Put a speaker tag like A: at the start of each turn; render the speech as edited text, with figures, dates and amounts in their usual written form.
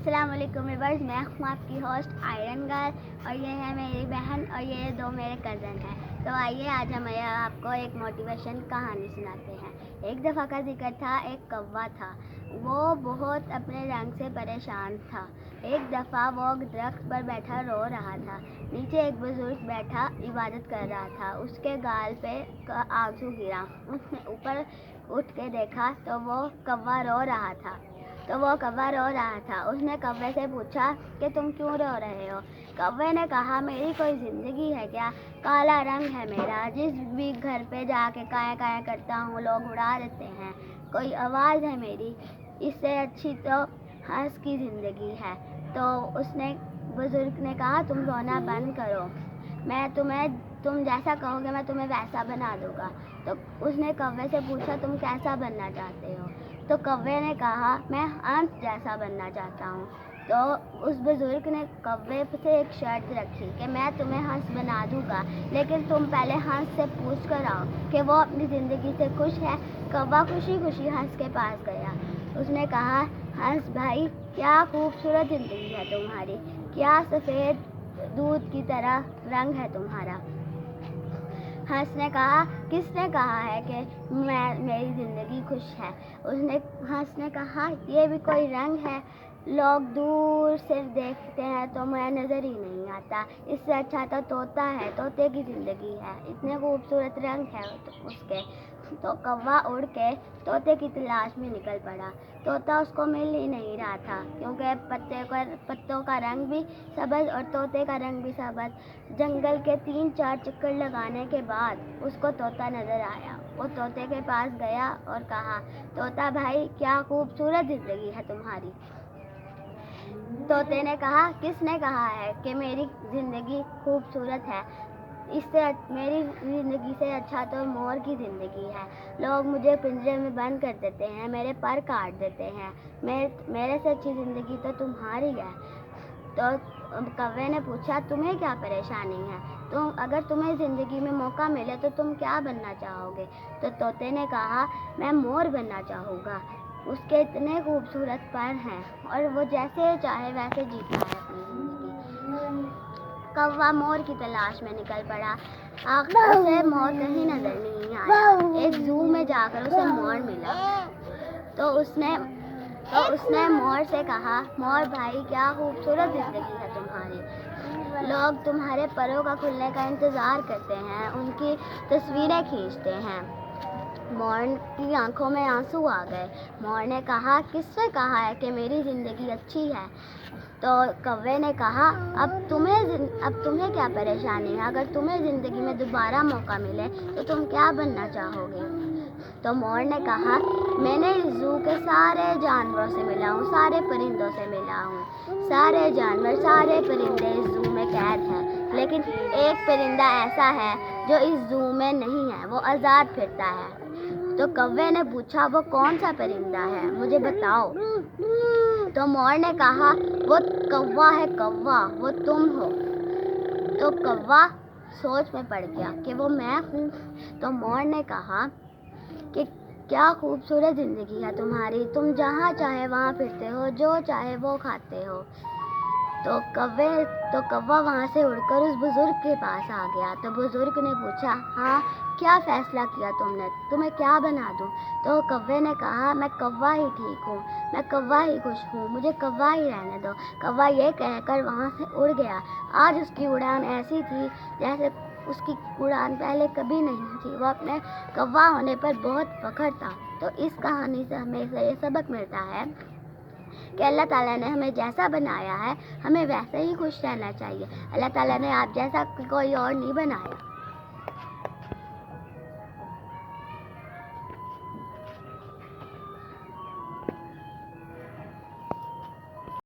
A: अस्सलाम वालेकुम व्यूअर्स, मैं हूँ आपकी होस्ट आयरन गर्ल और ये है मेरी बहन और ये दो मेरे कज़न हैं। तो आइए आज हम आपको एक मोटिवेशन कहानी सुनाते हैं। एक दफ़ा का जिक्र था, एक कौवा था। वो बहुत अपने रंग से परेशान था। एक दफ़ा वो दरख्त पर बैठा रो रहा था। नीचे एक बुजुर्ग बैठा इबादत कर रहा था। उसके गाल पे आंसू गिरा। उसने ऊपर उठ के देखा तो वो कौवा रो रहा था। उसने कौवे से पूछा कि तुम क्यों रो रहे हो? कौवे ने कहा, मेरी कोई ज़िंदगी है क्या? काला रंग है मेरा। जिस भी घर पे जाके काया काया करता हूँ लोग उड़ा देते हैं। कोई आवाज़ है मेरी, इससे अच्छी तो हंस की ज़िंदगी है। तो उसने बुजुर्ग ने कहा, तुम रोना बंद करो, तुम जैसा कहोगे मैं तुम्हें वैसा बना दूंगा। तो उसने कौवे से पूछा, तुम कैसा बनना चाहते हो? तो कौवे ने कहा, मैं हंस जैसा बनना चाहता हूँ। तो उस बुजुर्ग ने कौवे से एक शर्त रखी कि मैं तुम्हें हंस बना दूंगा, लेकिन तुम पहले हंस से पूछ कर आओ कि वो अपनी ज़िंदगी से खुश है। कौवा खुशी खुशी हंस के पास गया। उसने कहा, हंस भाई, क्या खूबसूरत ज़िंदगी है तुम्हारी, क्या सफ़ेद दूध की तरह रंग है तुम्हारा। हंस ने कहा, किसने कहा है कि मेरी ज़िंदगी खुश है? हंस ने कहा, ये भी कोई रंग है? लोग दूर से देखते हैं तो मुझे नज़र ही नहीं आता। इससे अच्छा तो तोता है, तोते की ज़िंदगी है, इतने खूबसूरत रंग है उसके। तो कौवा उड़ के तोते की तलाश में निकल पड़ा। तोता उसको मिल ही नहीं रहा था, क्योंकि पत्तों का रंग भी सब्ज़ और तोते का रंग भी सब्ज़। जंगल के 3-4 चक्कर लगाने के बाद उसको तोता नज़र आया। वो तोते के पास गया और कहा, तोता भाई, क्या खूबसूरत ज़िंदगी है तुम्हारी। तोते ने कहा, किसने कहा है कि मेरी ज़िंदगी खूबसूरत है? मेरी ज़िंदगी से अच्छा तो मोर की ज़िंदगी है। लोग मुझे पिंजरे में बंद कर देते हैं, मेरे पर काट देते हैं। मेरे से अच्छी ज़िंदगी तो तुम्हारी है। तो कौवे ने पूछा, तुम्हें क्या परेशानी है? अगर तुम्हें ज़िंदगी में मौका मिले तो तुम क्या बनना चाहोगे? तो तोते ने कहा, मैं मोर बनना चाहूँगा। उसके इतने खूबसूरत पर हैं और वो जैसे चाहे वैसे जीता है अपनी ज़िंदगी। कौवा मोर की तलाश में निकल पड़ा। उसे मोर कहीं नजर नहीं आया। एक ज़ू में जाकर उसे मोर मिला। तो उसने मोर से कहा, मोर भाई, क्या खूबसूरत ज़िंदगी है तुम्हारी। लोग तुम्हारे परों का खुलने का इंतज़ार करते हैं, उनकी तस्वीरें खींचते हैं। मोर की आंखों में आंसू आ गए। मोर ने कहा, किसने कहा है कि मेरी ज़िंदगी अच्छी है? तो कौवे ने कहा, अब तुम्हें क्या परेशानी है? अगर तुम्हें ज़िंदगी में दोबारा मौका मिले तो तुम क्या बनना चाहोगे? तो मोर ने कहा, मैंने इस ज़ू के सारे जानवरों से मिला हूँ, सारे परिंदों से मिला हूँ। सारे जानवर, सारे परिंदे इस ज़ू में कैद हैं, लेकिन एक परिंदा ऐसा है जो इस ज़ू में नहीं है, वो आज़ाद फिरता है। तो कौवे ने पूछा, वो कौन सा परिंदा है, मुझे बताओ। तो मोर ने कहा, वो कौवा है, कौवा, वो तुम हो। तो कौवा सोच में पड़ गया कि वो मैं हूँ। तो मोर ने कहा कि क्या खूबसूरत ज़िंदगी है तुम्हारी, तुम जहाँ चाहे वहाँ फिरते हो, जो चाहे वो खाते हो। तो कौवा वहाँ से उड़कर उस बुज़ुर्ग के पास आ गया। तो बुज़ुर्ग ने पूछा, हाँ, क्या फ़ैसला किया तुमने, तुम्हें क्या बना दूँ? तो कौवे ने कहा, मैं कौवा ही ठीक हूँ, मैं कौवा ही खुश हूँ, मुझे कौवा ही रहने दो। कौवा ये कहकर वहाँ से उड़ गया। आज उसकी उड़ान ऐसी थी जैसे उसकी उड़ान पहले कभी नहीं थी। वो अपने कौवा होने पर बहुत फ़ख्र था। तो इस कहानी से हमें ये सबक मिलता है कि अल्लाह ताला ने हमें जैसा बनाया है, हमें वैसे ही खुश रहना चाहिए। अल्लाह ताला ने आप जैसा कोई और नहीं बनाया।